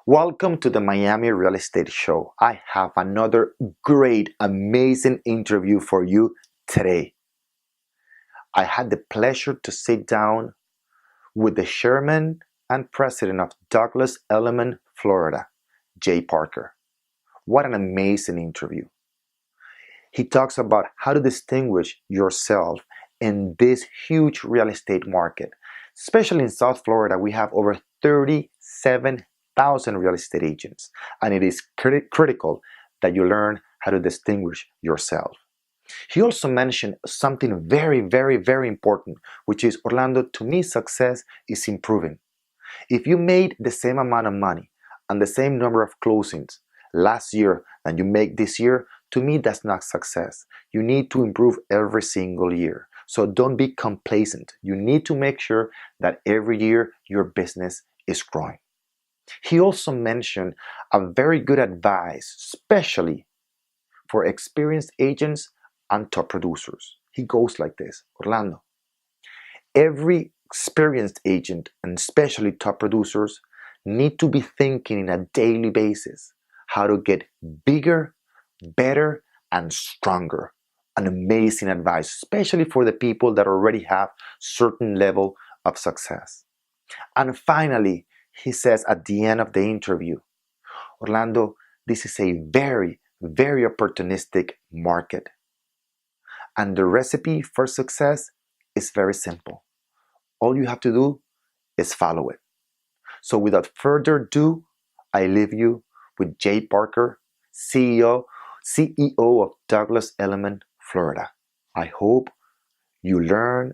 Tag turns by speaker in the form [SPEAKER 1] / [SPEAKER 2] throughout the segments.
[SPEAKER 1] Welcome to the Miami Real Estate Show. I have another great, amazing interview for you today. I had the pleasure to sit down with the chairman and president of Douglas Elliman, Florida, Jay Parker. What an amazing interview. He talks about how to distinguish yourself in this huge real estate market. Especially in South Florida, we have over 37,000 real estate agents, and it is critical that you learn how to distinguish yourself. He also mentioned something very, very, very important, which is, Orlando, to me, success is improving. If you made the same amount of money and the same number of closings last year than you make this year, to me, that's not success. You need to improve every single year. So don't be complacent. You need to make sure that every year your business is growing. He also mentioned a very good advice, especially for experienced agents and top producers. He goes like this: Orlando, every experienced agent and especially top producers need to be thinking on a daily basis how to get bigger, better, and stronger. An amazing advice, especially for the people that already have certain level of success. And finally, he says at the end of the interview, Orlando, this is a very, very opportunistic market. And the recipe for success is very simple. All you have to do is follow it. So without further ado, I leave you with Jay Parker, CEO of Douglas Elliman, Florida. I hope you learn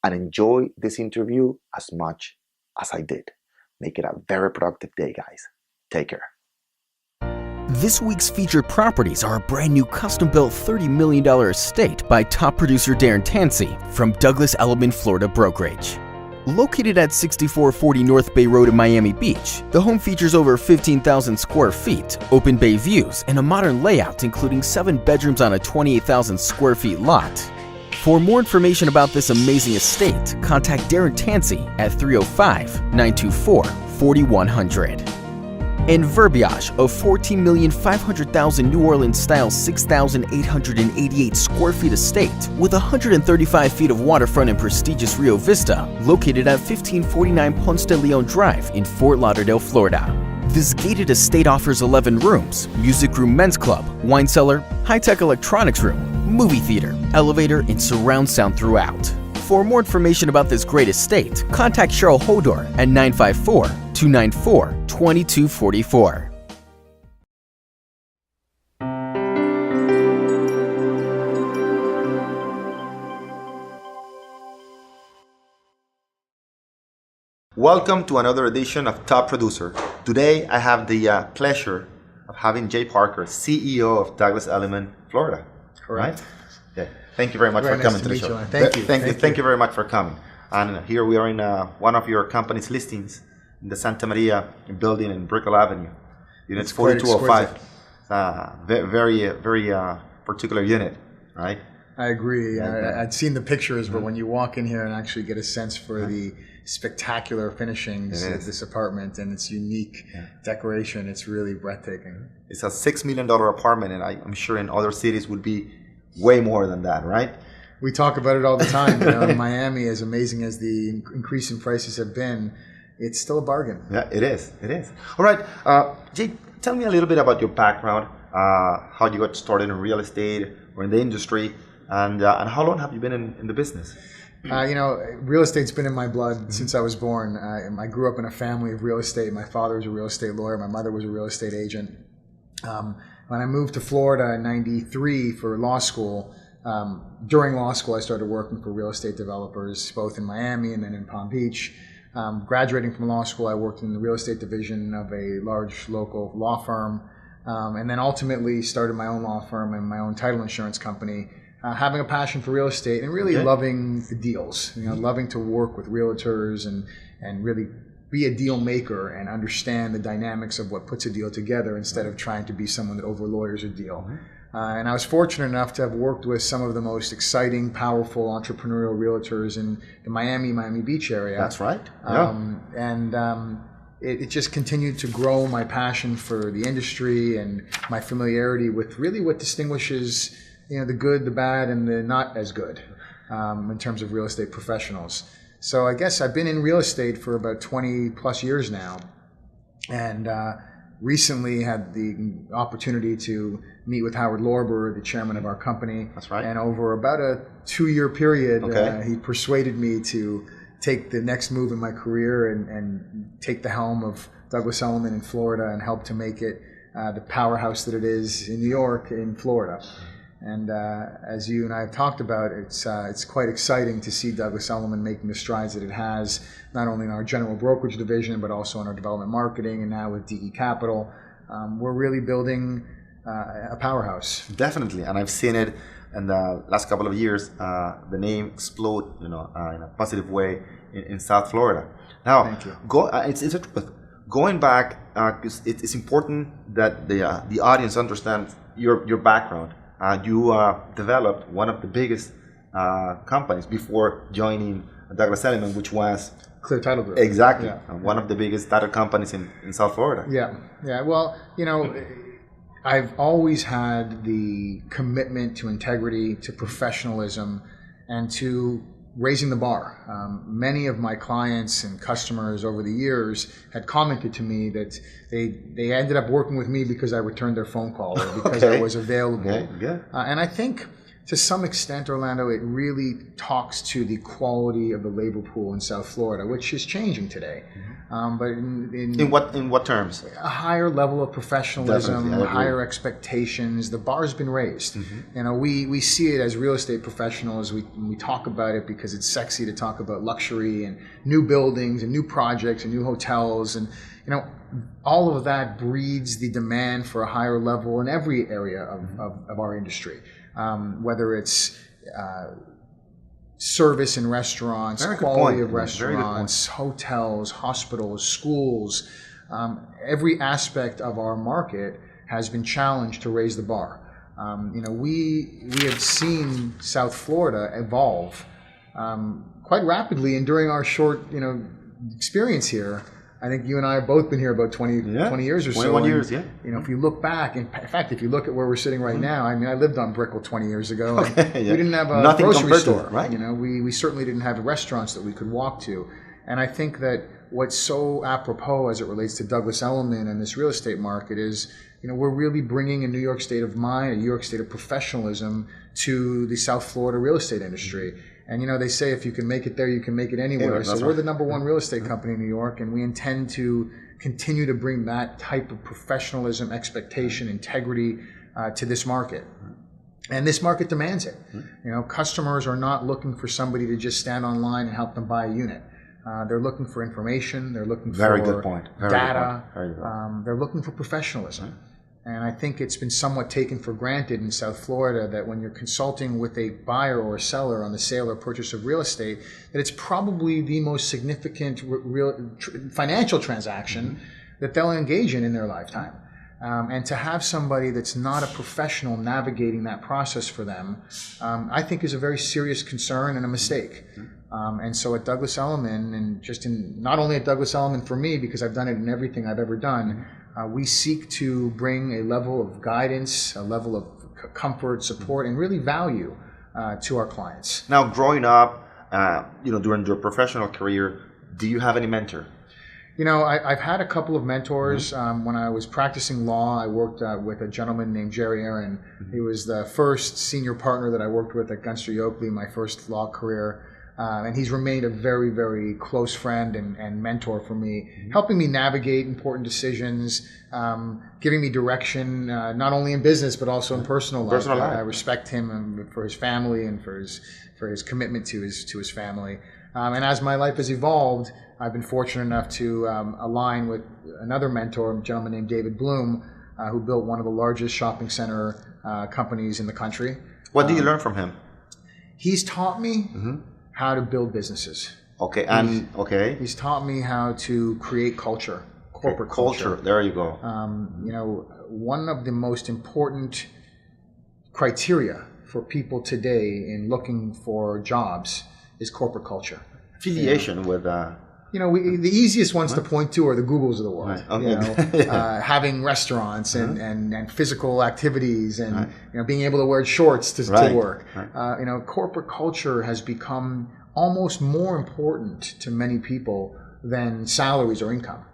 [SPEAKER 1] and enjoy this interview as much as I did. Make it a very productive day, guys. Take care.
[SPEAKER 2] This week's featured properties are a brand new custom-built $30 million estate by top producer Darren Tansey from Douglas Elliman, Florida Brokerage. Located at 6440 North Bay Road in Miami Beach, the home features over 15,000 square feet, open bay views, and a modern layout including 7 bedrooms on a 28,000 square feet lot. For more information about this amazing estate, contact Darren Tansey at 305-924-4100. And Verbiage, a $14,500,000 New Orleans-style 6,888 square feet estate with 135 feet of waterfront and prestigious Rio Vista, located at 1549 Ponce de Leon Drive in Fort Lauderdale, Florida. This gated estate offers 11 rooms, music room, men's club, wine cellar, high-tech electronics room, movie theater, elevator, and surround sound throughout. For more information about this great estate, contact Cheryl Hodor at 954-294-2244.
[SPEAKER 1] Welcome to another edition of Top Producer. Today I have the pleasure of having Jay Parker, CEO of Douglas Elliman, Florida.
[SPEAKER 3] Correct.
[SPEAKER 1] Right? Yeah. Thank you very much
[SPEAKER 3] Very
[SPEAKER 1] for
[SPEAKER 3] nice
[SPEAKER 1] coming to the
[SPEAKER 3] meet
[SPEAKER 1] show.
[SPEAKER 3] you. Thank you.
[SPEAKER 1] Thank you very much for coming. And here we are in one of your company's listings in the Santa Maria building in Brickell Avenue. Unit 4205. Very particular unit, right?
[SPEAKER 3] I agree. I'd seen the pictures, but when you walk in here and actually get a sense for the spectacular finishings of this apartment and its unique decoration, it's really breathtaking.
[SPEAKER 1] It's a $6 million apartment, and I'm sure in other cities would be way more than that, right?
[SPEAKER 3] We talk about it all the time. In Miami, as amazing as the increase in prices have been, it's still a bargain.
[SPEAKER 1] Yeah, it is. It is. All right, Jay, tell me a little bit about your background, how you got started in real estate or in the industry, and how long have you been in the business?
[SPEAKER 3] Real estate's been in my blood since I was born. I grew up in a family of real estate. My father was a real estate lawyer. My mother was a real estate agent. When I moved to Florida in '93 for law school, during law school I started working for real estate developers, both in Miami and then in Palm Beach. Graduating from law school, I worked in the real estate division of a large local law firm, and then ultimately started my own law firm and my own title insurance company, having a passion for real estate and really loving the deals, loving to work with realtors and really be a deal maker and understand the dynamics of what puts a deal together instead of trying to be someone that over-lawyers a deal. And I was fortunate enough to have worked with some of the most exciting, powerful, entrepreneurial realtors in the Miami Beach area.
[SPEAKER 1] That's right.
[SPEAKER 3] it just continued to grow my passion for the industry and my familiarity with really what distinguishes, the good, the bad, and the not as good in terms of real estate professionals. So I guess I've been in real estate for about 20 plus years now, and recently had the opportunity to meet with Howard Lorber, the chairman of our company.
[SPEAKER 1] That's right.
[SPEAKER 3] And over about a 2-year period, he persuaded me to take the next move in my career and take the helm of Douglas Elliman in Florida and help to make it the powerhouse that it is in New York, in Florida. And as you and I have talked about, it's quite exciting to see Douglas Elliman making the strides that it has, not only in our general brokerage division, but also in our development marketing, and now with DE Capital. We're really building a powerhouse.
[SPEAKER 1] Definitely, and I've seen it in the last couple of years. The name explode, in a positive way in South Florida. Now,
[SPEAKER 3] Thank you.
[SPEAKER 1] It's going back. 'Cause it's important that the audience understands your background. You developed one of the biggest companies before joining Douglas Elliman, which was
[SPEAKER 3] Clear Title Group.
[SPEAKER 1] Exactly.
[SPEAKER 3] Yeah.
[SPEAKER 1] One of the biggest title companies in South Florida.
[SPEAKER 3] Yeah. Well, I've always had the commitment to integrity, to professionalism, and to raising the bar. Many of my clients and customers over the years had commented to me that they ended up working with me because I returned their phone call or because I was available.
[SPEAKER 1] Okay.
[SPEAKER 3] And I think to some extent, Orlando, it really talks to the quality of the labor pool in South Florida, which is changing today. But
[SPEAKER 1] In what terms?
[SPEAKER 3] a higher level of professionalism,
[SPEAKER 1] Definitely, I agree.
[SPEAKER 3] higher expectations, the bar's been raised. We see it as real estate professionals. We talk about it because it's sexy to talk about luxury and new buildings and new projects and new hotels, and all of that breeds the demand for a higher level in every area of our industry. Whether it's service in restaurants, quality of restaurants, hotels, hospitals, schools, every aspect of our market has been challenged to raise the bar. We have seen South Florida evolve quite rapidly, and during our short experience here, I think you and I have both been here about 20 years or so.
[SPEAKER 1] 21 years, yeah.
[SPEAKER 3] If you look back, in fact, if you look at where we're sitting right now, I mean, I lived on Brickell 20 years ago. And we didn't have a grocery store,
[SPEAKER 1] right?
[SPEAKER 3] We certainly didn't have restaurants that we could walk to. And I think that what's so apropos as it relates to Douglas Elliman and this real estate market is, we're really bringing a New York state of mind, a New York state of professionalism to the South Florida real estate industry. And they say if you can make it there, you can make it anywhere. So we're the number one real estate company in New York, and we intend to continue to bring that type of professionalism, expectation, integrity to this market. And this market demands it. Customers are not looking for somebody to just stand online and help them buy a unit. They're looking for information. They're looking for data. They're looking for professionalism. And I think it's been somewhat taken for granted in South Florida that when you're consulting with a buyer or a seller on the sale or purchase of real estate, that it's probably the most significant financial transaction that they'll engage in their lifetime. And to have somebody that's not a professional navigating that process for them, I think is a very serious concern and a mistake. And so at Douglas Elliman, and not only at Douglas Elliman for me, because I've done it in everything I've ever done, we seek to bring a level of guidance, a level of comfort, support, and really value to our clients.
[SPEAKER 1] Now, growing up, during your professional career, do you have any mentor?
[SPEAKER 3] I've had a couple of mentors. When I was practicing law, I worked with a gentleman named Jerry Aaron. He was the first senior partner that I worked with at Gunster Yoakley, my first law career. And he's remained a very, very close friend and mentor for me, helping me navigate important decisions, giving me direction, not only in business, but also in personal life. I respect him for his family and for his commitment to his family. And as my life has evolved, I've been fortunate enough to align with another mentor, a gentleman named David Bloom, who built one of the largest shopping center companies in the country. What
[SPEAKER 1] do you learn from him?
[SPEAKER 3] He's taught me how to build businesses.
[SPEAKER 1] He's
[SPEAKER 3] taught me how to create culture, corporate culture.
[SPEAKER 1] There you go.
[SPEAKER 3] One of the most important criteria for people today in looking for jobs is corporate culture.
[SPEAKER 1] Affiliation with
[SPEAKER 3] the easiest ones to point to are the Googles of the world.
[SPEAKER 1] Right. Okay.
[SPEAKER 3] Having restaurants and physical activities and being able to wear shorts to work.
[SPEAKER 1] Right.
[SPEAKER 3] Corporate culture has become almost more important to many people than salaries or income.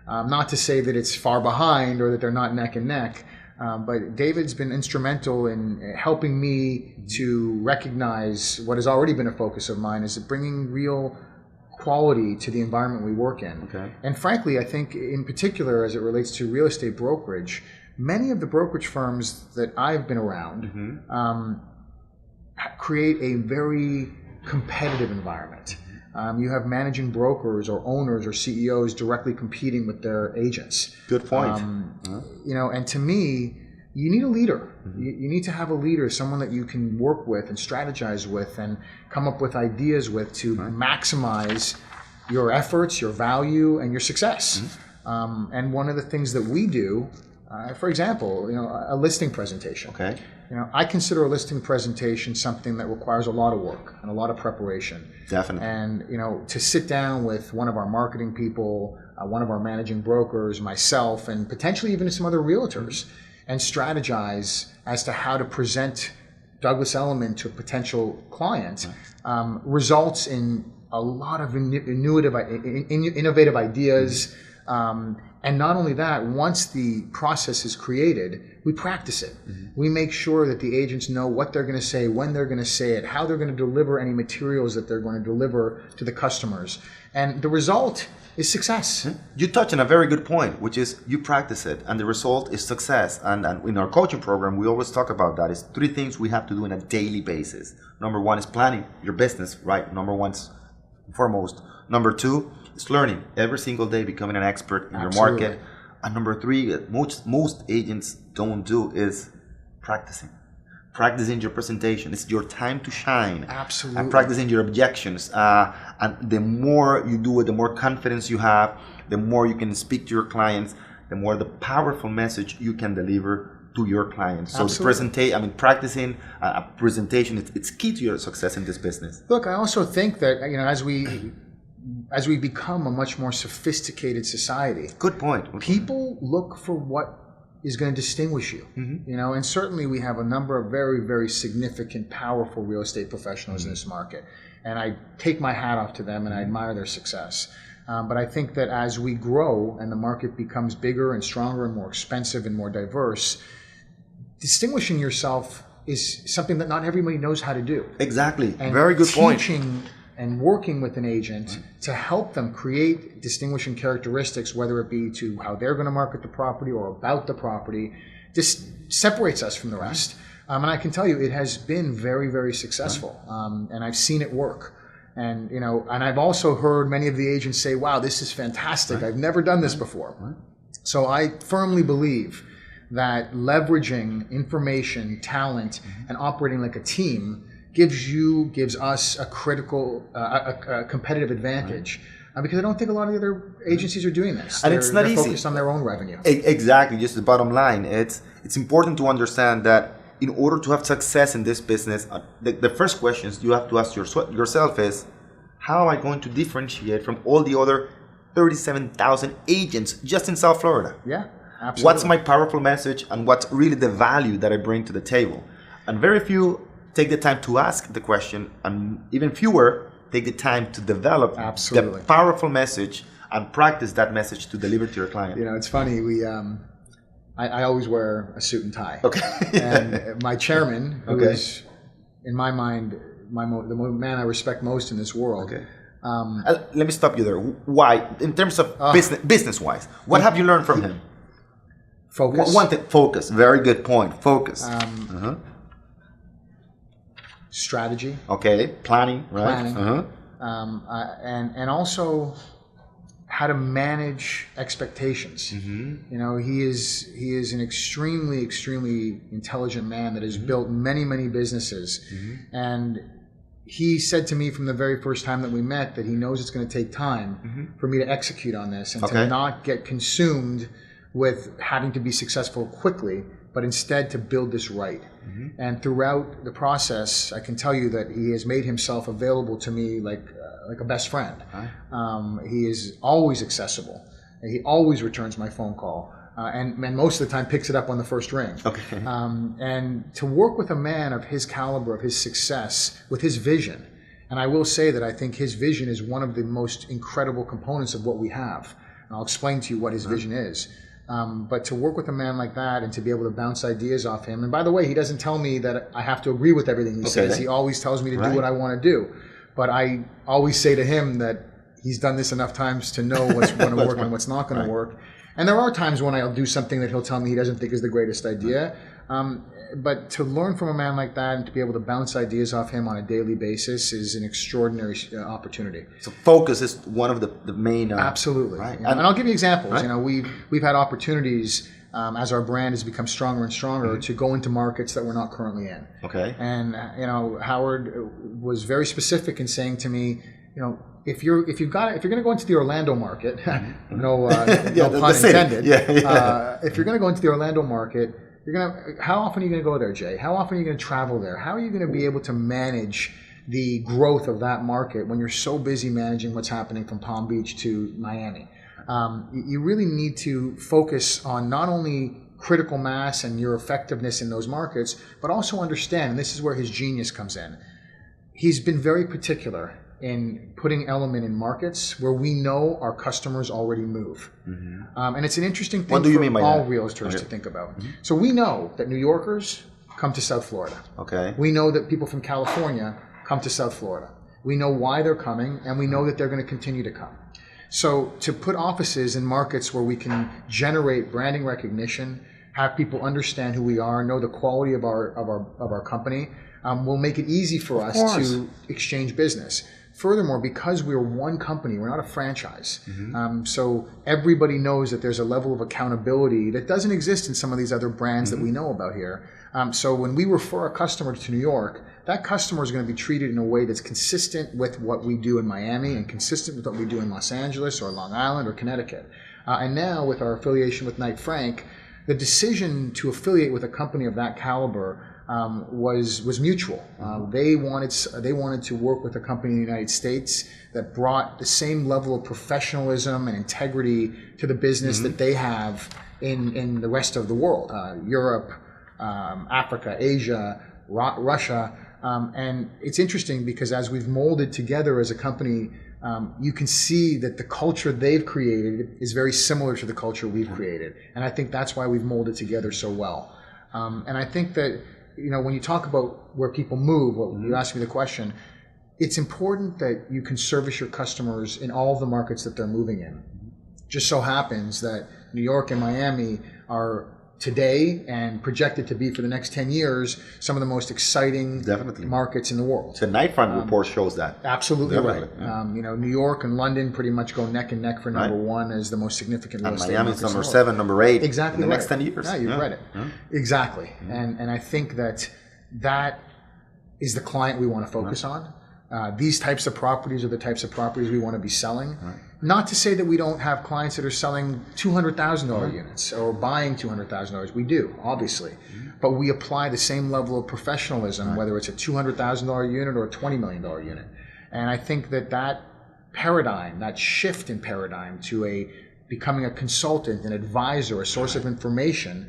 [SPEAKER 3] Not to say that it's far behind or that they're not neck and neck, but David's been instrumental in helping me to recognize what has already been a focus of mine, is bringing real quality to the environment we work in.
[SPEAKER 1] Okay.
[SPEAKER 3] And frankly, I think in particular as it relates to real estate brokerage, many of the brokerage firms that I've been around create a very competitive environment. You have managing brokers or owners or CEOs directly competing with their agents.
[SPEAKER 1] Good point.
[SPEAKER 3] And to me, you need a leader. You need to have a leader, someone that you can work with and strategize with and come up with ideas with to maximize your efforts, your value, and your success. And one of the things that we do, for example, a listing presentation.
[SPEAKER 1] Okay.
[SPEAKER 3] I consider a listing presentation something that requires a lot of work and a lot of preparation.
[SPEAKER 1] Definitely.
[SPEAKER 3] And, to sit down with one of our marketing people, one of our managing brokers, myself, and potentially even some other realtors, and strategize as to how to present Douglas Elliman to a potential client, results in a lot of innovative ideas. And not only that, once the process is created, we practice it. We make sure that the agents know what they're going to say, when they're going to say it, how they're going to deliver any materials that they're going to deliver to the customers. And the result is success.
[SPEAKER 1] You touch on a very good point, which is you practice it and the result is success. And in our coaching program, we always talk about that. It's 3 things we have to do on a daily basis. Number 1 is planning your business, right? Number 1's foremost. Number 2 is learning every single day, becoming an expert in your market. And number 3, most agents don't do is practicing. Practicing your presentation. It's your time to shine.
[SPEAKER 3] Absolutely.
[SPEAKER 1] And practicing your objections. And the more you do it, the more confidence you have, the more you can speak to your clients, the more the powerful message you can deliver to your clients. So practicing a presentation, it's key to your success in this business.
[SPEAKER 3] Look, I also think that as we become a much more sophisticated society,
[SPEAKER 1] good point.
[SPEAKER 3] People look for what is going to distinguish you. And certainly we have a number of very, very significant, powerful real estate professionals in this market. And I take my hat off to them and I admire their success. But I think that as we grow and the market becomes bigger and stronger and more expensive and more diverse, distinguishing yourself is something that not everybody knows how to do.
[SPEAKER 1] Exactly.
[SPEAKER 3] And
[SPEAKER 1] very good point.
[SPEAKER 3] Teaching and working with an agent to help them create distinguishing characteristics, whether it be to how they're going to market the property or about the property, just separates us from the rest. And I can tell you, it has been very, very successful. And I've seen it work. And and I've also heard many of the agents say, "Wow, this is fantastic. I've never done this before." So I firmly believe that leveraging information, talent, and operating like a team gives us a critical, a competitive advantage, because I don't think a lot of the other agencies are doing this.
[SPEAKER 1] And it's not easy.
[SPEAKER 3] They're focused on their own revenue.
[SPEAKER 1] Exactly. Just the bottom line. It's important to understand that in order to have success in this business, the first questions you have to ask yourself is, how am I going to differentiate from all the other 37,000 agents just in South Florida?
[SPEAKER 3] Yeah, absolutely.
[SPEAKER 1] What's my powerful message and what's really the value that I bring to the table? And very few take the time to ask the question, and even fewer take the time to develop the powerful message and practice that message to deliver to your client.
[SPEAKER 3] It's funny. I always wear a suit and tie.
[SPEAKER 1] Okay.
[SPEAKER 3] And my chairman, who is, in my mind, the man I respect most in this world.
[SPEAKER 1] Okay. Let me stop you there. Why? In terms of business-wise, what have you learned from him?
[SPEAKER 3] Focus.
[SPEAKER 1] One thing, focus. Very good point. Focus.
[SPEAKER 3] Strategy.
[SPEAKER 1] Okay. Planning. Right.
[SPEAKER 3] Planning. And also how to manage expectations. He is an extremely intelligent man that has built many businesses. And he said to me from the very first time that we met that he knows it's going to take time for me to execute on this and to not get consumed with having to be successful quickly, but instead to build this right. And throughout the process, I can tell you that he has made himself available to me like a best friend. He is always accessible. He always returns my phone call. And most of the time picks it up on the first ring.
[SPEAKER 1] Okay.
[SPEAKER 3] And to work with a man of his caliber, of his success, with his vision, and I will say that I think his vision is one of the most incredible components of what we have. And I'll explain to you what his vision is. But to work with a man like that and to be able to bounce ideas off him, and by the way, he doesn't tell me that I have to agree with everything he says. He always tells me to do what I want to do. But I always say to him that he's done this enough times to know what's going to work and what's not going to work. And there are times when I'll do something that he'll tell me he doesn't think is the greatest idea. But to learn from a man like that and to be able to bounce ideas off him on a daily basis is an extraordinary opportunity.
[SPEAKER 1] So focus is one of the main...
[SPEAKER 3] Absolutely.
[SPEAKER 1] Right.
[SPEAKER 3] And I'll give you examples. Right. You know, we've had opportunities as our brand has become stronger and stronger to go into markets that we're not currently in.
[SPEAKER 1] Okay.
[SPEAKER 3] And, you know, Howard was very specific in saying to me, you know, if you're going to go into the Orlando market, no pun intended. If you're going to go into the Orlando market, how often are you going to go there, Jay? How often are you going to travel there? How are you going to be able to manage the growth of that market when you're so busy managing what's happening from Palm Beach to Miami? You really need to focus on not only critical mass and your effectiveness in those markets, but also understand, and this is where his genius comes in. He's been very particular in putting Elliman in markets where we know our customers already move. And it's an interesting thing for all realtors to think about. So we know that New Yorkers come to South Florida.
[SPEAKER 1] Okay.
[SPEAKER 3] We know that people from California come to South Florida. We know why they're coming, and we know that they're going to continue to come. So to put offices in markets where we can generate branding recognition, have people understand who we are, know the quality of our company, will make it easy for us to exchange business. Furthermore, because we're one company, we're not a franchise. So everybody knows that there's a level of accountability that doesn't exist in some of these other brands that we know about here. So when we refer a customer to New York, that customer is going to be treated in a way that's consistent with what we do in Miami and consistent with what we do in Los Angeles or Long Island or Connecticut. And now with our affiliation with Knight Frank, the decision to affiliate with a company of that caliber was mutual. They wanted to work with a company in the United States that brought the same level of professionalism and integrity to the business that they have in the rest of the world, Europe, Africa, Asia, Russia. And it's interesting because as we've molded together as a company, you can see that the culture they've created is very similar to the culture we've created. And I think that's why we've molded together so well. And I think that, you know, when you talk about where people move, you asked me the question, it's important that you can service your customers in all of the markets that they're moving in. Just so happens that New York and Miami are today and projected to be for the next 10 years some of the most exciting markets in the world.
[SPEAKER 1] The Knight Frank report shows that.
[SPEAKER 3] Absolutely right. You know, New York and London pretty much go neck and neck for number one as the most significant real estate markets.
[SPEAKER 1] Miami's number 7, number 8
[SPEAKER 3] exactly
[SPEAKER 1] in the next 10 years.
[SPEAKER 3] Yeah, you've read it. Exactly. And I think that is the client we want to focus on. These types of properties are the types of properties we want to be selling. Not to say that we don't have clients that are selling $200,000 units or buying $200,000. We do, obviously. But we apply the same level of professionalism, whether it's a $200,000 unit or a $20 million unit. And I think that paradigm, that shift in paradigm to becoming a consultant, an advisor, a source of information,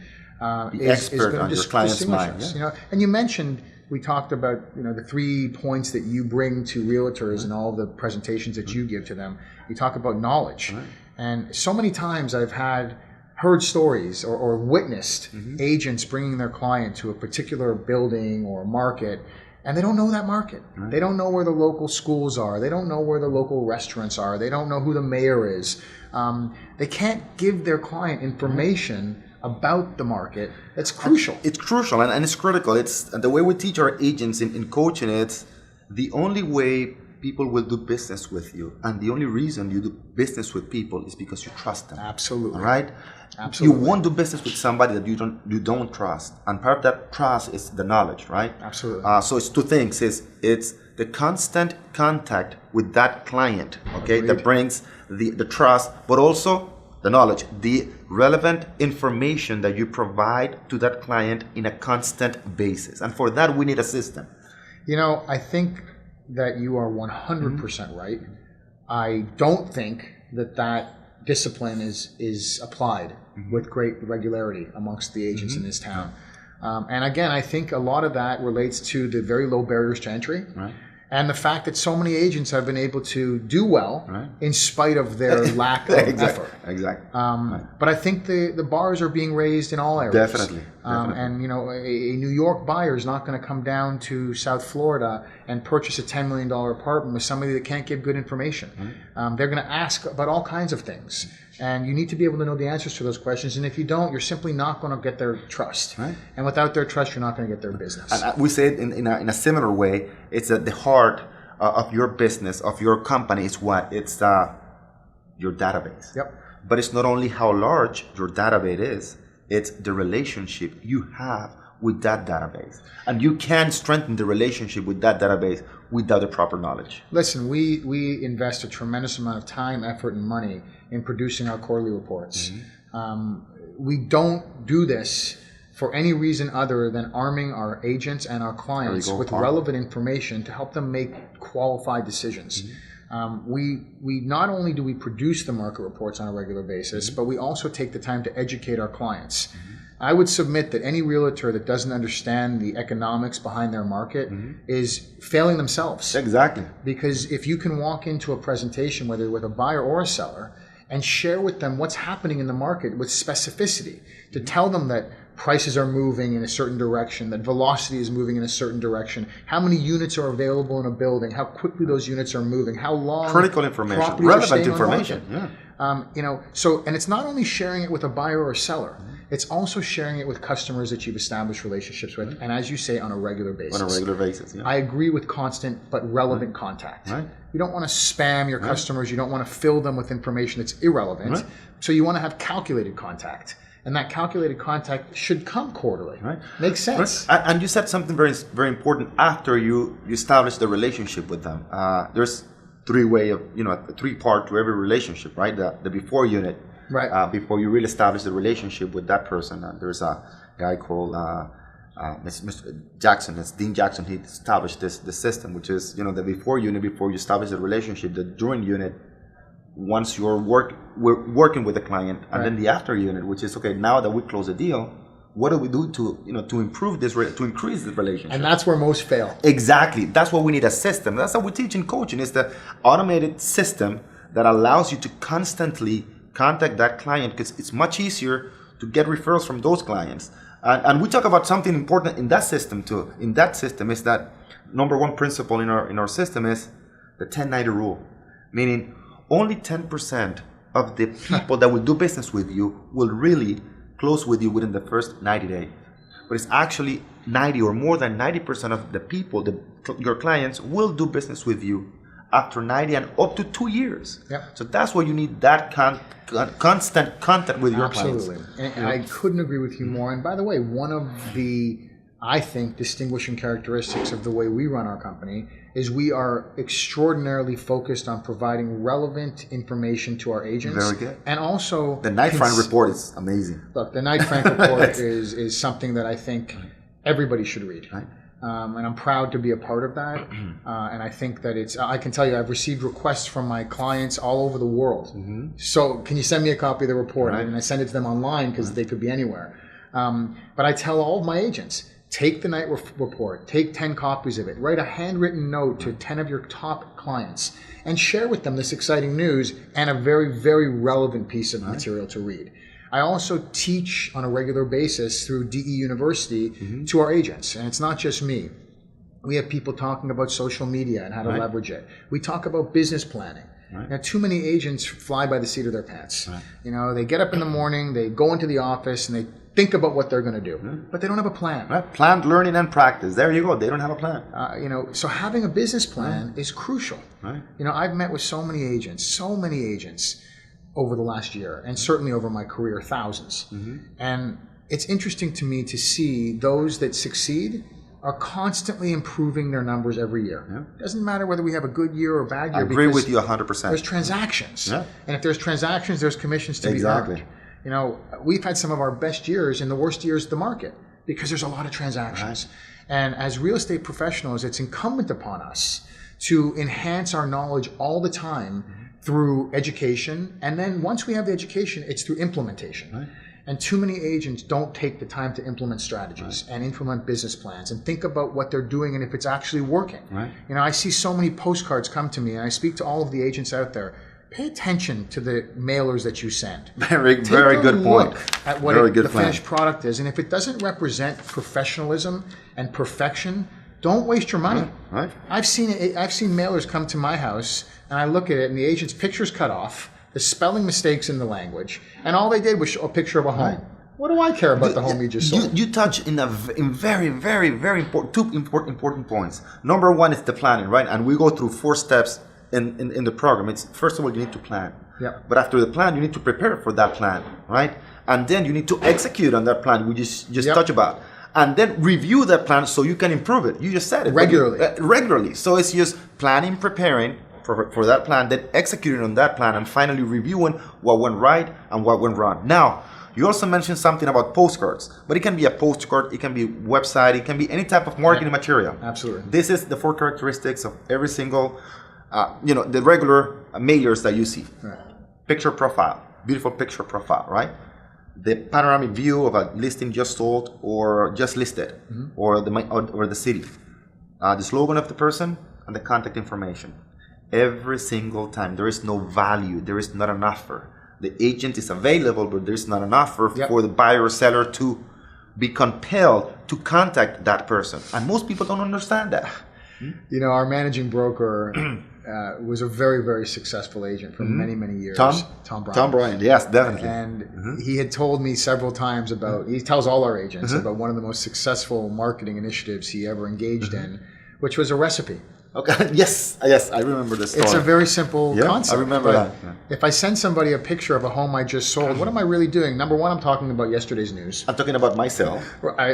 [SPEAKER 3] is going to distinguish us. You know, and you mentioned, we talked about, you know, the 3 points that you bring to realtors and all the presentations that you give to them. You talk about knowledge. And so many times I've heard stories or witnessed agents bringing their client to a particular building or market, and they don't know that market. They don't know where the local schools are. They don't know where the local restaurants are. They don't know who the mayor is. They can't give their client information about the market. That's crucial.
[SPEAKER 1] It's crucial and it's critical. It's the way we teach our agents in coaching. It's the only way people will do business with you, and the only reason you do business with people is because you trust them.
[SPEAKER 3] Absolutely.
[SPEAKER 1] All right?
[SPEAKER 3] Absolutely.
[SPEAKER 1] You won't do business with somebody that you don't trust, and part of that trust is the knowledge, right?
[SPEAKER 3] Absolutely.
[SPEAKER 1] So it's 2 things. It's the constant contact with that client, okay,
[SPEAKER 3] Agreed.
[SPEAKER 1] that brings the trust, but also the knowledge, the relevant information that you provide to that client in a constant basis. And for that, we need a system.
[SPEAKER 3] You know, I think that you are 100% right. I don't think that discipline is applied with great regularity amongst the agents in this town. And again, I think a lot of that relates to the very low barriers to entry.
[SPEAKER 1] Right.
[SPEAKER 3] And the fact that so many agents have been able to do well in spite of their lack of effort.
[SPEAKER 1] Exactly.
[SPEAKER 3] But I think the bars are being raised in all areas.
[SPEAKER 1] Definitely.
[SPEAKER 3] And a New York buyer is not going to come down to South Florida and purchase a $10 million apartment with somebody that can't give good information. They're going to ask about all kinds of things. And you need to be able to know the answers to those questions. And if you don't, you're simply not going to get their trust. Right. And without their trust, you're not going to get their business.
[SPEAKER 1] And we say it in a similar way. It's at the heart of your business, of your company. It's what? It's your database.
[SPEAKER 3] Yep.
[SPEAKER 1] But it's not only how large your database is, it's the relationship you have with that database. And you can strengthen the relationship with that database without the proper knowledge.
[SPEAKER 3] Listen, we invest a tremendous amount of time, effort, and money in producing our quarterly reports. We don't do this for any reason other than arming our agents and our clients with relevant information to help them make qualified decisions. We not only do we produce the market reports on a regular basis, but we also take the time to educate our clients. I would submit that any realtor that doesn't understand the economics behind their market is failing themselves.
[SPEAKER 1] Exactly.
[SPEAKER 3] Because if you can walk into a presentation, whether with a buyer or a seller, and share with them what's happening in the market with specificity, to tell them that prices are moving in a certain direction, that velocity is moving in a certain direction, how many units are available in a building, how quickly those units are moving, how long
[SPEAKER 1] critical information, relevant information.
[SPEAKER 3] So, and it's not only sharing it with a buyer or a seller, it's also sharing it with customers that you've established relationships with, and as you say, on a regular basis.
[SPEAKER 1] On a regular basis, yeah.
[SPEAKER 3] I agree with constant but relevant contact.
[SPEAKER 1] Right.
[SPEAKER 3] You don't want to spam your customers. You don't want to fill them with information that's irrelevant. Right. So you want to have calculated contact. And that calculated contact should come quarterly. Right. Makes sense.
[SPEAKER 1] Right. And you said something very, very important after you establish the relationship with them. There's a three-part to every relationship, right? The before unit. Right. Before you really establish the relationship with that person. There's a guy called Mr. Jackson. It's Dean Jackson. He established the system, which is, the before unit, before you establish the relationship, the during unit, once you're working with the client, and then the after unit, which is, okay, now that we close the deal, what do we do to improve this, to increase the relationship?
[SPEAKER 3] And that's where most fail.
[SPEAKER 1] Exactly. That's what we need, a system. That's what we teach in coaching, is the automated system that allows you to constantly contact that client, because it's much easier to get referrals from those clients. And we talk about something important in that system too. In that system is that number one principle in our system is the 10-90 rule, meaning only 10% of the people that will do business with you will really close with you within the first 90 days. But it's actually 90 or more than 90% of the people, your clients, will do business with you after 90 and up to 2 years. Yep. So that's why you need that constant contact with your clients.
[SPEAKER 3] Absolutely. And I couldn't agree with you more. And by the way, one of the, I think, distinguishing characteristics of the way we run our company is we are extraordinarily focused on providing relevant information to our agents.
[SPEAKER 1] Very good.
[SPEAKER 3] And also...
[SPEAKER 1] The Knight Frank report is amazing.
[SPEAKER 3] Look, the Knight Frank report is something that I think everybody should read. Right. And I'm proud to be a part of that. And I think that I can tell you, I've received requests from my clients all over the world. So can you send me a copy of the report? Right. And I send it to them online because they could be anywhere. But I tell all of my agents, take the Knight report, take 10 copies of it, write a handwritten note to 10 of your top clients, and share with them this exciting news and a very, very relevant piece of material to read. I also teach on a regular basis through DE University to our agents. And it's not just me. We have people talking about social media and how to leverage it. We talk about business planning. Right. Now, too many agents fly by the seat of their pants. Right. They get up in the morning, they go into the office, and they think about what they're going to do. But they don't have a plan. Right.
[SPEAKER 1] Planned learning and practice. There you go. They don't have a plan.
[SPEAKER 3] So having a business plan is crucial. Right. I've met with so many agents over the last year, and certainly over my career, thousands. And it's interesting to me to see those that succeed are constantly improving their numbers every year. Yeah. Doesn't matter whether we have a good year or a bad year.
[SPEAKER 1] I agree with you 100%.
[SPEAKER 3] There's transactions. Yeah. And if there's transactions, there's commissions to be earned. We've had some of our best years in the worst years of the market because there's a lot of transactions. Right. And as real estate professionals, it's incumbent upon us to enhance our knowledge all the time through education. And then once we have the education, it's through implementation.
[SPEAKER 1] Right.
[SPEAKER 3] And too many agents don't take the time to implement strategies and implement business plans and think about what they're doing and if it's actually working.
[SPEAKER 1] Right.
[SPEAKER 3] You know, I see so many postcards come to me, and I speak to all of the agents out there. Pay attention to the mailers that you send.
[SPEAKER 1] Very
[SPEAKER 3] Take
[SPEAKER 1] good
[SPEAKER 3] a
[SPEAKER 1] point.
[SPEAKER 3] look at what the finished product is, and if it doesn't represent professionalism and perfection, don't waste your money.
[SPEAKER 1] Right.
[SPEAKER 3] I've seen mailers come to my house, and I look at it, and the agent's picture's cut off, the spelling mistakes in the language, and all they did was show a picture of a home. Right. What do I care about the home you just sold?
[SPEAKER 1] You touch in very, very, very important, two important points. Number one is the planning, right? And we go through 4 steps in the program. It's first of all, you need to plan.
[SPEAKER 3] Yeah.
[SPEAKER 1] But after the plan, you need to prepare for that plan, right? And then you need to execute on that plan we just touch about. And then review that plan so you can improve it. You just said it.
[SPEAKER 3] Regularly.
[SPEAKER 1] Regularly. So it's just planning, preparing for that plan, then executing on that plan, and finally reviewing what went right and what went wrong. Now, you also mentioned something about postcards, but it can be a postcard, it can be a website, it can be any type of marketing material.
[SPEAKER 3] Absolutely.
[SPEAKER 1] This is the 4 characteristics of every single, the regular mailers that you see.
[SPEAKER 3] Right.
[SPEAKER 1] Picture profile, beautiful picture profile, right? The panoramic view of a listing just sold or just listed, or the city. The slogan of the person and the contact information. Every single time, there is no value, there is not an offer. The agent is available, but there's not an offer for the buyer or seller to be compelled to contact that person. And most people don't understand that.
[SPEAKER 3] You know, our managing broker was a very, very successful agent for many, many years. Tom Bryan.
[SPEAKER 1] Tom Bryan, yes, definitely.
[SPEAKER 3] And he had told me several times about, he tells all our agents about one of the most successful marketing initiatives he ever engaged in, which was a recipe.
[SPEAKER 1] Okay. Yes, I remember this story.
[SPEAKER 3] It's a very simple concept.
[SPEAKER 1] I remember that.
[SPEAKER 3] If I send somebody a picture of a home I just sold, what am I really doing? Number one, I'm talking about yesterday's news.
[SPEAKER 1] I'm talking about myself.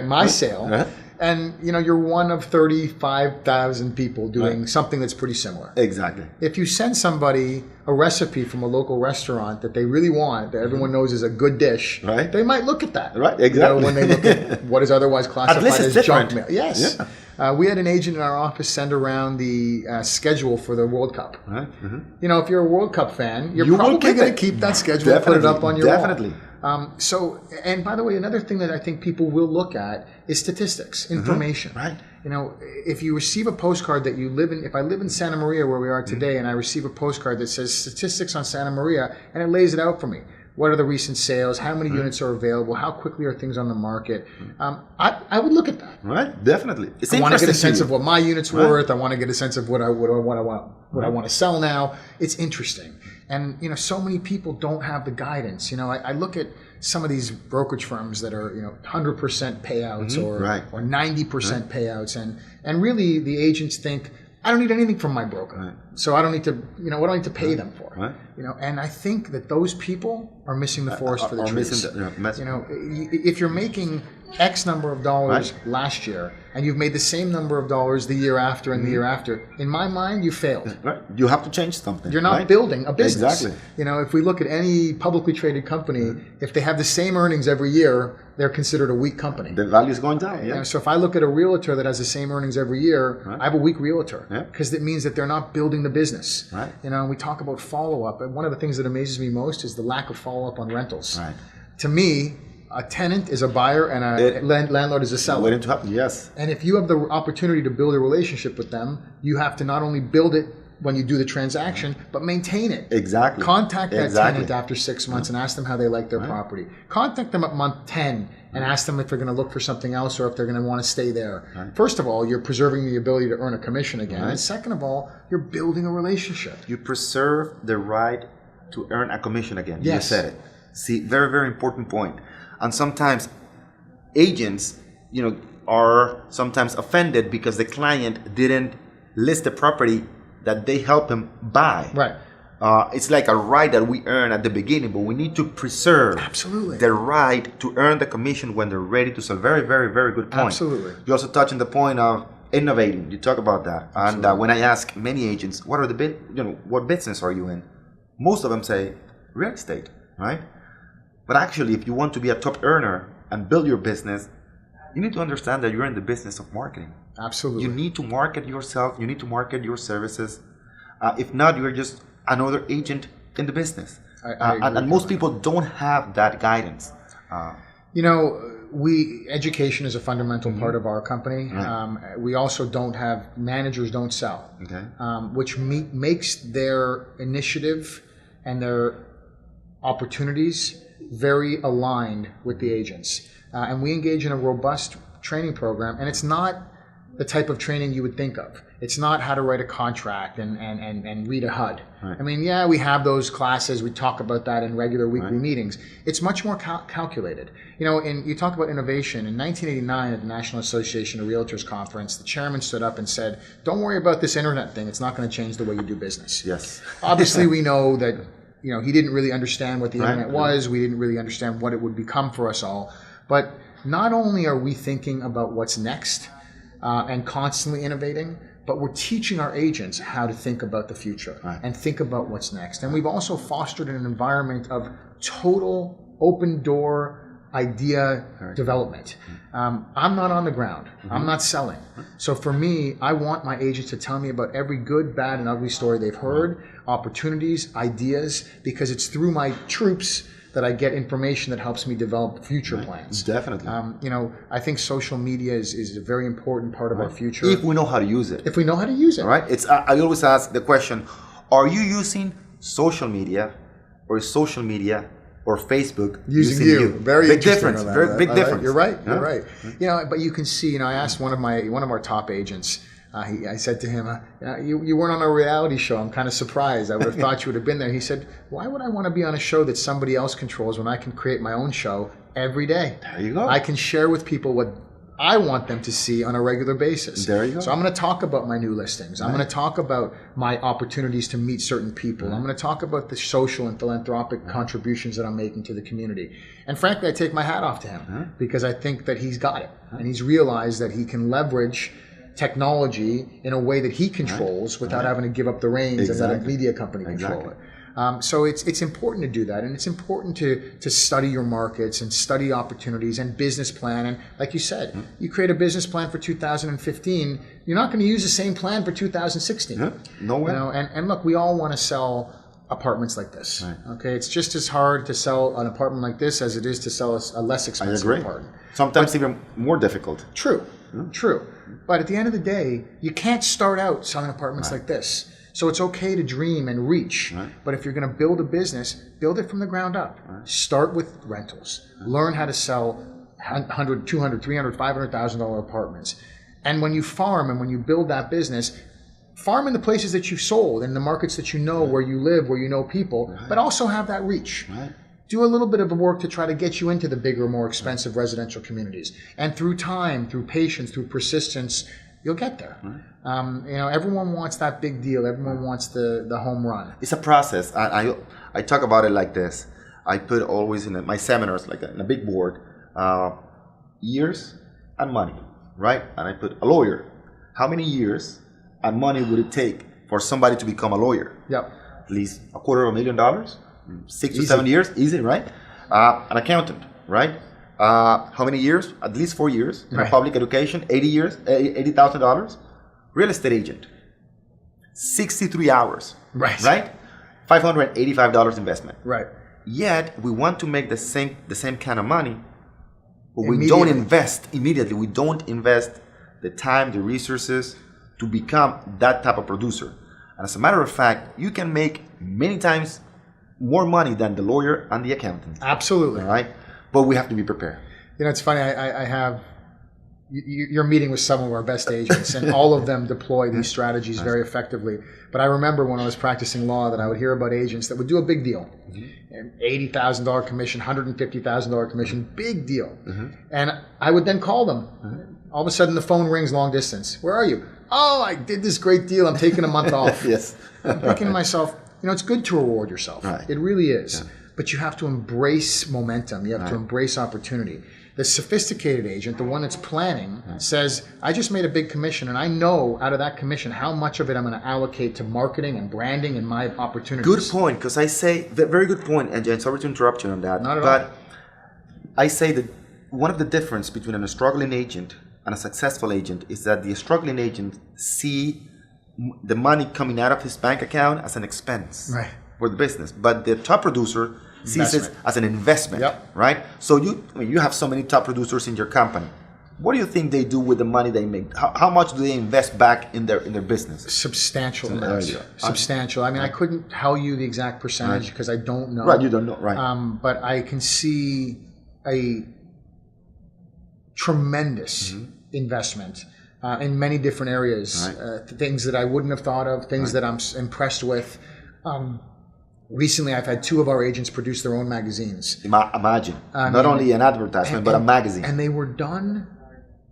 [SPEAKER 3] My sale. And, you know, you're one of 35,000 people doing something that's pretty similar.
[SPEAKER 1] Exactly.
[SPEAKER 3] If you send somebody a recipe from a local restaurant that they really want, that everyone knows is a good dish, they might look at that.
[SPEAKER 1] Right, exactly.
[SPEAKER 3] You know, when they look at what is otherwise classified as junk mail. Yes.
[SPEAKER 1] Yeah.
[SPEAKER 3] We had an agent in our office send around the schedule for the World Cup. You know, if you're a World Cup fan, you're probably going to keep that schedule and put it up on your wall. So, and by the way, another thing that I think people will look at is statistics, information.
[SPEAKER 1] Right.
[SPEAKER 3] You know, if you receive a postcard that you live in, if I live in Santa Maria where we are today, and I receive a postcard that says statistics on Santa Maria, and it lays it out for me. What are the recent sales? How many units are available? How quickly are things on the market? I would look at that.
[SPEAKER 1] Right, definitely. It's
[SPEAKER 3] I want to get a sense of what my unit's worth. I want to get a sense of what I want to sell now. It's interesting. And, you know, so many people don't have the guidance. You know, I look at some of these brokerage firms that are, you know, 100% payouts or 90% payouts. And really the agents think, I don't need anything from my broker. So I don't need to, you know, what do I need to pay them for? You know, and I think that those people are missing the forest for the trees. You know, if you're making X number of dollars last year and you've made the same number of dollars the year after and the year after, in my mind, you failed.
[SPEAKER 1] You have to change something.
[SPEAKER 3] You're not building a business.
[SPEAKER 1] Exactly.
[SPEAKER 3] You know, if we look at any publicly traded company, if they have the same earnings every year, they're considered a weak company.
[SPEAKER 1] The value is going down.
[SPEAKER 3] You know, so if I look at a realtor that has the same earnings every year, I have a weak realtor because it means that they're not building the business. You know, and we talk about follow-up, and one of the things that amazes me most is the lack of follow-up on rentals. To me, a tenant is a buyer and a landlord is a seller.
[SPEAKER 1] Waiting to happen, yes.
[SPEAKER 3] And if you have the opportunity to build a relationship with them, you have to not only build it when you do the transaction, but maintain it.
[SPEAKER 1] Exactly.
[SPEAKER 3] Contact that tenant after 6 months and ask them how they like their property. Contact them at month 10 and ask them if they're going to look for something else or if they're going to want to stay there. First of all, you're preserving the ability to earn a commission again. And second of all, you're building a relationship.
[SPEAKER 1] You preserve the right to earn a commission again.
[SPEAKER 3] Yes.
[SPEAKER 1] You said it. See, very, very important point. And sometimes agents, you know, are sometimes offended because the client didn't list the property that they help them buy. It's like a right that we earn at the beginning, but we need to preserve the right to earn the commission when they're ready to sell. Very, very, very good point. You also touch on the point of innovating. You talk about that. And when I ask many agents, what business are you in? Most of them say real estate, right? But actually, if you want to be a top earner and build your business, you need to understand that you're in the business of marketing.
[SPEAKER 3] Absolutely.
[SPEAKER 1] You need to market yourself. You need to market your services. If not, you're just another agent in the business.
[SPEAKER 3] I agree
[SPEAKER 1] and most people don't have that guidance.
[SPEAKER 3] Education is a fundamental part of our company.
[SPEAKER 1] Right.
[SPEAKER 3] We also managers don't sell,
[SPEAKER 1] Okay.
[SPEAKER 3] Which makes their initiative and their opportunities very aligned with the agents. And we engage in a robust training program, and it's not the type of training you would think of. It's not how to write a contract and read a HUD.
[SPEAKER 1] Right.
[SPEAKER 3] I mean, yeah, we have those classes. We talk about that in regular weekly meetings. It's much more calculated. And you talk about innovation. In 1989 at the National Association of Realtors Conference, the chairman stood up and said, don't worry about this internet thing. It's not going to change the way you do business.
[SPEAKER 1] Yes.
[SPEAKER 3] Obviously, we know that he didn't really understand what the internet was. We didn't really understand what it would become for us all. But not only are we thinking about what's next and constantly innovating, but we're teaching our agents how to think about the future and think about what's next. And we've also fostered an environment of total open door idea development. I'm not on the ground. I'm not selling. So for me, I want my agents to tell me about every good, bad, and ugly story they've heard, opportunities, ideas, because it's through my troops that I get information that helps me develop future plans.
[SPEAKER 1] Definitely.
[SPEAKER 3] I think social media is a very important part of our future.
[SPEAKER 1] If we know how to use it.
[SPEAKER 3] If we know how to use it.
[SPEAKER 1] Right? I always ask the question, are you using social media, or is social media or Facebook using you?
[SPEAKER 3] Very
[SPEAKER 1] big
[SPEAKER 3] interesting.
[SPEAKER 1] difference. Very big difference.
[SPEAKER 3] You're right. You're right. But you can see. I asked one of our top agents. I said to him, "You weren't on a reality show. I'm kind of surprised. I would have thought you would have been there." He said, "Why would I want to be on a show that somebody else controls when I can create my own show every day?
[SPEAKER 1] There you go.
[SPEAKER 3] I can share with people what I want them to see on a regular basis."
[SPEAKER 1] There you go.
[SPEAKER 3] So I'm going to talk about my new listings. I'm going to talk about my opportunities to meet certain people. I'm going to talk about the social and philanthropic contributions that I'm making to the community. And frankly, I take my hat off to him because I think that he's got it. And he's realized that he can leverage technology in a way that he controls without having to give up the reins and let a media company control it. So it's important to do that, and it's important to study your markets and study opportunities and business plan. And like you said, you create a business plan for 2015. You're not going to use the same plan for 2016.
[SPEAKER 1] No way.
[SPEAKER 3] And look, we all want to sell apartments like this. Okay, it's just as hard to sell an apartment like this as it is to sell a less expensive apartment.
[SPEAKER 1] Sometimes even more difficult.
[SPEAKER 3] True. But at the end of the day, you can't start out selling apartments like this. So it's okay to dream and reach. But if you're going to build a business, build it from the ground up. Start with rentals. Learn how to sell $100,000, $200,000, $300,000, $500,000 apartments. And when you farm and when you build that business, farm in the places that you've sold, in the markets that you know, where you live, where you know people, but also have that reach. Do a little bit of work to try to get you into the bigger, more expensive residential communities. And through time, through patience, through persistence, you'll get there. Everyone wants that big deal. Everyone wants the home run.
[SPEAKER 1] It's a process. I talk about it like this. I put always in my seminars, like in a big board, years and money, right? And I put a lawyer. How many years and money would it take for somebody to become a lawyer?
[SPEAKER 3] Yep.
[SPEAKER 1] At least $250,000, 6 to 7 years, easy, right? An accountant, right? How many years? At least 4 years. Public education, 80 years, $80,000. Real estate agent, 63 hours. Right? $585 investment.
[SPEAKER 3] Right.
[SPEAKER 1] Yet we want to make the same kind of money, but we don't invest immediately. We don't invest the time, the resources to become that type of producer. And as a matter of fact, you can make many times more money than the lawyer and the accountant.
[SPEAKER 3] Absolutely.
[SPEAKER 1] All right? But we have to be prepared.
[SPEAKER 3] It's funny. I have you're meeting with some of our best agents, and all of them deploy these strategies very effectively. But I remember when I was practicing law that I would hear about agents that would do a big deal, $80,000 commission, $150,000 commission, big deal, and I would then call them. All of a sudden, the phone rings long distance. Where are you? Oh, I did this great deal. I'm taking a month off.
[SPEAKER 1] Yes.
[SPEAKER 3] I'm thinking to myself, it's good to reward yourself. It really is. But you have to embrace momentum. You have to embrace opportunity. The sophisticated agent, the one that's planning, says, I just made a big commission, and I know out of that commission how much of it I'm going to allocate to marketing and branding and my opportunities.
[SPEAKER 1] Good point, because I say, very good point, and Jen, sorry to interrupt you on that.
[SPEAKER 3] Not at all.
[SPEAKER 1] I say that one of the difference between a struggling agent and a successful agent is that the struggling agent see the money coming out of his bank account as an expense for the business, but the top producer sees it as an investment, right? So you have so many top producers in your company. What do you think they do with the money they make? How much do they invest back in their business?
[SPEAKER 3] Substantial amounts. Substantial. I mean, I couldn't tell you the exact percentage because I don't know.
[SPEAKER 1] Right, you don't know, right.
[SPEAKER 3] But I can see a tremendous investment in many different areas. Things that I wouldn't have thought of, things that I'm impressed with. Recently, I've had 2 of our agents produce their own magazines.
[SPEAKER 1] Imagine. Not only an advertisement, but a magazine.
[SPEAKER 3] And they were done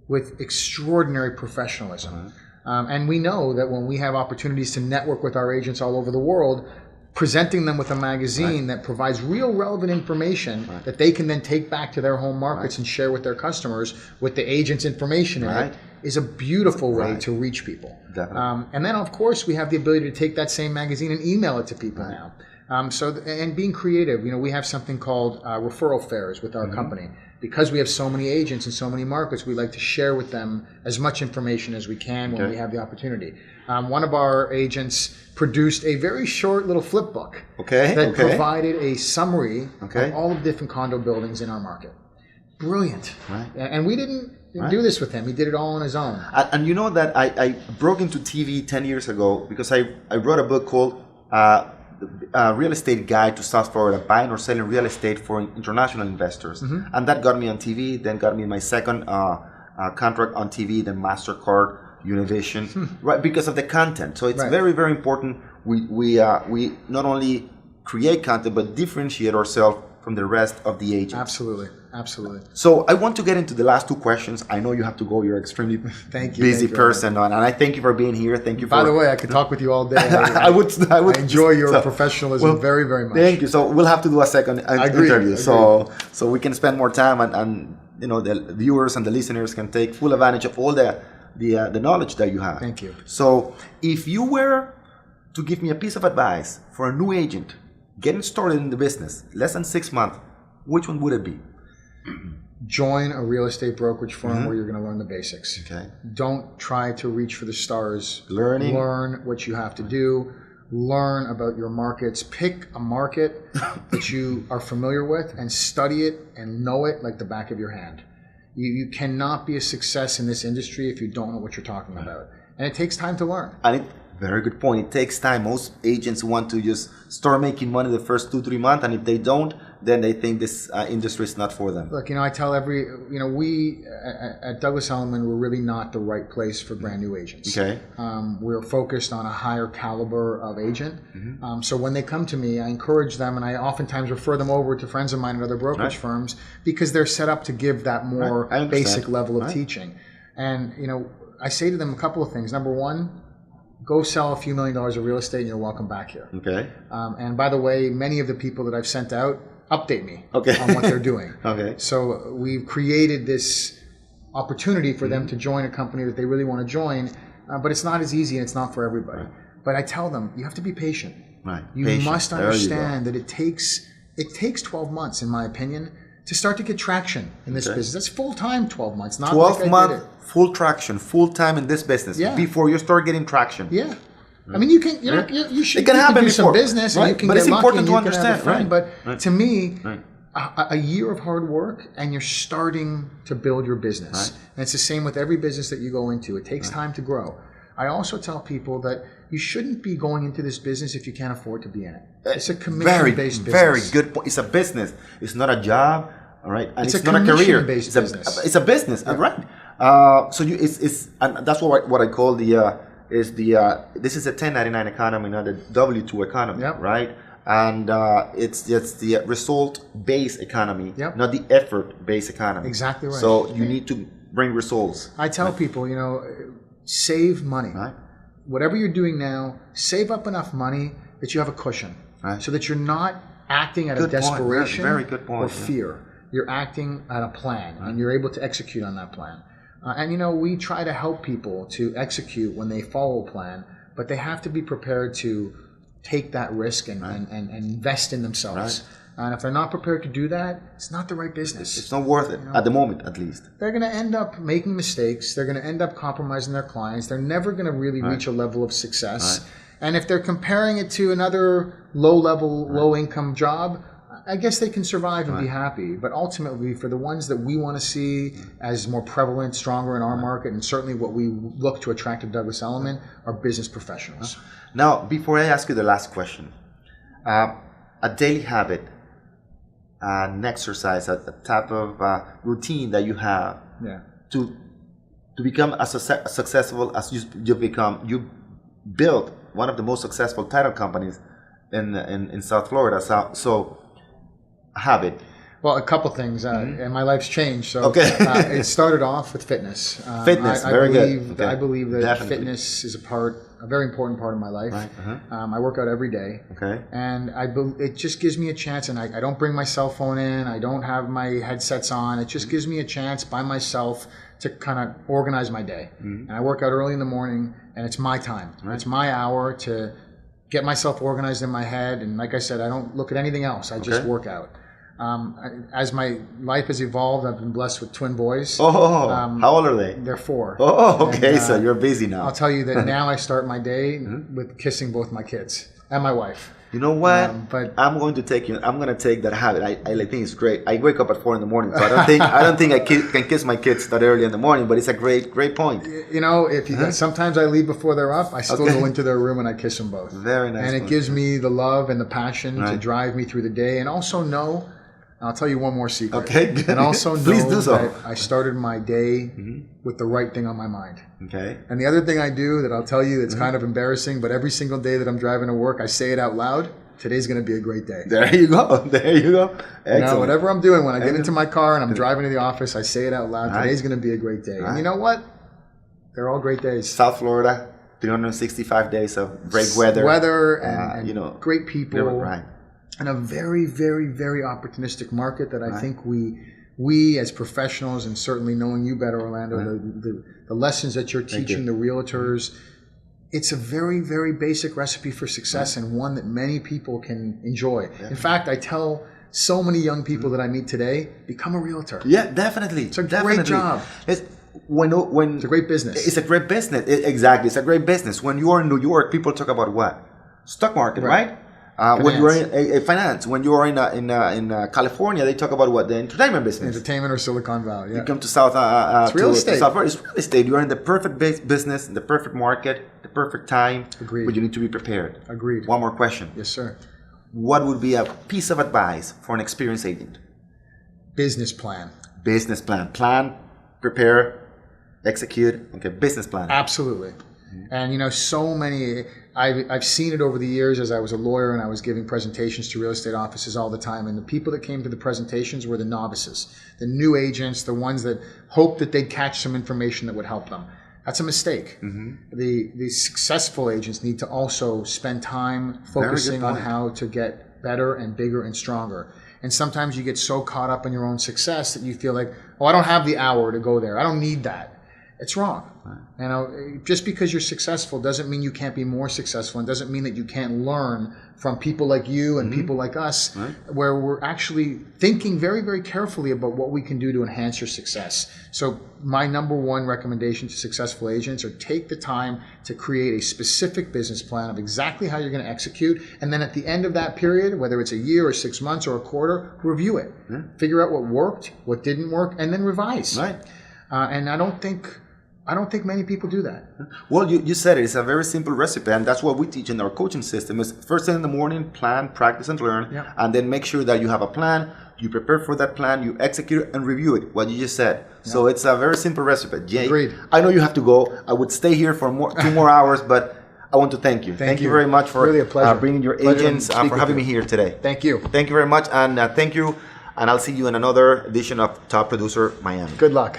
[SPEAKER 3] with extraordinary professionalism. And we know that when we have opportunities to network with our agents all over the world, presenting them with a magazine that provides real relevant information that they can then take back to their home markets and share with their customers with the agent's information in it is a beautiful way to reach people. And then, of course, we have the ability to take that same magazine and email it to people now. And being creative, we have something called referral fairs with our company. Because we have so many agents in so many markets, we like to share with them as much information as we can when we have the opportunity. One of our agents produced a very short little flip book that provided a summary of all of the different condo buildings in our market. Brilliant. And we didn't do this with him. He did it all on his own.
[SPEAKER 1] And you know that I broke into TV 10 years ago because I wrote a book called Real Estate Guide to South Florida, Buying or Selling Real Estate for International Investors. And that got me on TV, then got me my second contract on TV, then MasterCard, Univision, right? Because of the content. So it's very, very important. We not only create content, but differentiate ourselves from the rest of the agents.
[SPEAKER 3] Absolutely. Absolutely.
[SPEAKER 1] So I want to get into the last 2 questions. I know you have to go. You're an extremely busy person. And I thank you for being here. Thank you.
[SPEAKER 3] By the way, I could talk with you all day.
[SPEAKER 1] I would
[SPEAKER 3] enjoy your professionalism very, very much.
[SPEAKER 1] Thank you. So we'll have to do a second interview. So we can spend more time and the viewers and the listeners can take full advantage of all the knowledge that you have.
[SPEAKER 3] Thank you.
[SPEAKER 1] So if you were to give me a piece of advice for a new agent getting started in the business, less than 6 months, which one would it be?
[SPEAKER 3] Join a real estate brokerage firm where you're going to learn the basics. Don't try to reach for the stars. Learn what you have to do. Learn about your markets. Pick a market that you are familiar with and study it and know it like the back of your hand. You cannot be a success in this industry if you don't know what you're talking about. And it takes time to learn.
[SPEAKER 1] Very good point. It takes time. Most agents want to just start making money the first 2-3 months, and if they don't, then they think this industry is not for them.
[SPEAKER 3] Look, I tell we at Douglas Elliman, we're really not the right place for brand new agents. We're focused on a higher caliber of agent. So when they come to me, I encourage them, and I oftentimes refer them over to friends of mine at other brokerage firms because they're set up to give that more basic level of teaching. And I say to them a couple of things. Number one, go sell a few $1 million of real estate and you're welcome back here. And by the way, many of the people that I've sent out update me on what they're doing. So we've created this opportunity for them to join a company that they really want to join, but it's not as easy and it's not for everybody. But I tell them, you have to be patient. You must understand that it takes 12 months, in my opinion, to start to get traction in this business. That's full-time 12 months, not
[SPEAKER 1] 12 months, full traction, full-time in this business before you start getting traction.
[SPEAKER 3] I mean, you can. You should.
[SPEAKER 1] It can happen
[SPEAKER 3] do some business, and you can.
[SPEAKER 1] But
[SPEAKER 3] get
[SPEAKER 1] it's
[SPEAKER 3] lucky
[SPEAKER 1] important
[SPEAKER 3] and
[SPEAKER 1] to
[SPEAKER 3] you can
[SPEAKER 1] understand,
[SPEAKER 3] have fun. But to me, a year of hard work, and you're starting to build your business. And it's the same with every business that you go into. It takes time to grow. I also tell people that you shouldn't be going into this business if you can't afford to be in it. It's a commission-based business.
[SPEAKER 1] Very good point. It's a business. It's not a job. All right, and it's not a career. It's a business. Right. So and that's what I call this is a 1099 economy, not a W2 economy, right? And it's the result-based economy, not the effort-based economy.
[SPEAKER 3] Exactly right.
[SPEAKER 1] So you need to bring results.
[SPEAKER 3] I tell people, save money. Whatever you're doing now, save up enough money that you have a cushion, so that you're not acting out of desperation or fear. You're acting on a plan, and you're able to execute on that plan. And we try to help people to execute when they follow a plan, but they have to be prepared to take that risk and invest in themselves. And if they're not prepared to do that, it's not the right business.
[SPEAKER 1] It's not worth it, at the moment at least.
[SPEAKER 3] They're going to end up making mistakes. They're going to end up compromising their clients. They're never going to really reach a level of success.
[SPEAKER 1] Right.
[SPEAKER 3] And if they're comparing it to another low-level, low-income job, I guess they can survive and be happy. But ultimately, for the ones that we want to see as more prevalent, stronger in our market, and certainly what we look to attract at Douglas Elliman, are business professionals.
[SPEAKER 1] Now, before I ask you the last question, a daily habit, an exercise, a type of routine that you have to become as successful as you become. You built one of the most successful title companies in South Florida. So habit.
[SPEAKER 3] Well, a couple things, and my life's changed. So it started off with fitness.
[SPEAKER 1] Fitness, very good. Okay.
[SPEAKER 3] I believe that
[SPEAKER 1] Definitely.
[SPEAKER 3] fitness is a very important part of my life.
[SPEAKER 1] Right.
[SPEAKER 3] I work out every day, and it just gives me a chance. And I don't bring my cell phone in. I don't have my headsets on. It just gives me a chance by myself to kind of organize my day. And I work out early in the morning, and it's my time. It's my hour to get myself organized in my head. And like I said, I don't look at anything else. I just work out. As my life has evolved, I've been blessed with twin boys.
[SPEAKER 1] Oh, how old are they?
[SPEAKER 3] They're 4.
[SPEAKER 1] Oh, okay. And, so you're busy now.
[SPEAKER 3] I'll tell you that now I start my day with kissing both my kids and my wife.
[SPEAKER 1] You know what?
[SPEAKER 3] But
[SPEAKER 1] I'm going to take that habit. I think it's great. I wake up at 4 in the morning, so I don't think I can kiss my kids that early in the morning. But it's a great point.
[SPEAKER 3] You know, if you sometimes I leave before they're up. I still go into their room and I kiss them both.
[SPEAKER 1] Very nice.
[SPEAKER 3] And it gives me the love and the passion to drive me through the day, and also know. I'll tell you one more secret.
[SPEAKER 1] Okay.
[SPEAKER 3] And also
[SPEAKER 1] Please
[SPEAKER 3] know
[SPEAKER 1] do so.
[SPEAKER 3] that I started my day with the right thing on my mind.
[SPEAKER 1] Okay.
[SPEAKER 3] And the other thing I do that I'll tell you, it's kind of embarrassing, but every single day that I'm driving to work, I say it out loud. Today's going to be a great day.
[SPEAKER 1] There you go. There you go. Excellent.
[SPEAKER 3] Now, whatever I'm doing, when I get into my car and I'm driving to the office, I say it out loud. Today's going to be a great day. And you know what? They're all great days.
[SPEAKER 1] South Florida, 365 days of great weather. And
[SPEAKER 3] great people.
[SPEAKER 1] Right.
[SPEAKER 3] And a very, very, very opportunistic market that I think we as professionals, and certainly knowing you better, Orlando, the lessons that you're teaching the realtors, it's a very, very basic recipe for success and one that many people can enjoy. Yeah. In fact, I tell so many young people that I meet today, become a realtor.
[SPEAKER 1] Yeah, definitely.
[SPEAKER 3] It's a great job.
[SPEAKER 1] It's a great business. It's a great business. Exactly. It's a great business. When you are in New York, people talk about what? Stock market, right? When you're in finance, when you're in California, they talk about what? The entertainment business.
[SPEAKER 3] Entertainment or Silicon Valley. Yeah.
[SPEAKER 1] You come to South.
[SPEAKER 3] It's real estate.
[SPEAKER 1] It's real estate. You're in the perfect business, the perfect market, the perfect time.
[SPEAKER 3] Agreed.
[SPEAKER 1] But you need to be prepared.
[SPEAKER 3] Agreed.
[SPEAKER 1] One more question.
[SPEAKER 3] Yes, sir.
[SPEAKER 1] What would be a piece of advice for an experienced agent?
[SPEAKER 3] Business plan.
[SPEAKER 1] Business plan. Plan, prepare, execute. Okay, business plan.
[SPEAKER 3] Absolutely. And so many. I've seen it over the years as I was a lawyer and I was giving presentations to real estate offices all the time. And the people that came to the presentations were the novices, the new agents, the ones that hoped that they'd catch some information that would help them. That's a mistake. The successful agents need to also spend time focusing on how to get better and bigger and stronger. And sometimes you get so caught up in your own success that you feel like, I don't have the hour to go there. I don't need that. It's wrong. Just because you're successful doesn't mean you can't be more successful, and doesn't mean that you can't learn from people like you and people like us, where we're actually thinking very, very carefully about what we can do to enhance your success. So my number one recommendation to successful agents are take the time to create a specific business plan of exactly how you're going to execute, and then at the end of that period, whether it's a year or 6 months or a quarter, review it. Figure out what worked, what didn't work, and then revise.
[SPEAKER 1] Right.
[SPEAKER 3] And I don't think many people do that.
[SPEAKER 1] Well, you said it. It's a very simple recipe, and that's what we teach in our coaching system. Is first thing in the morning, plan, practice, and learn, and then make sure that you have a plan, you prepare for that plan, you execute it, and review it, what you just said. So it's a very simple recipe. Jay,
[SPEAKER 3] agreed.
[SPEAKER 1] I know you have to go. I would stay here for 2 more hours, but I want to thank you. Thank you very much for
[SPEAKER 3] really a pleasure.
[SPEAKER 1] Bringing your agents, for having me here today.
[SPEAKER 3] Thank you.
[SPEAKER 1] Thank you very much, and thank you, and I'll see you in another edition of Top Producer Miami.
[SPEAKER 3] Good luck.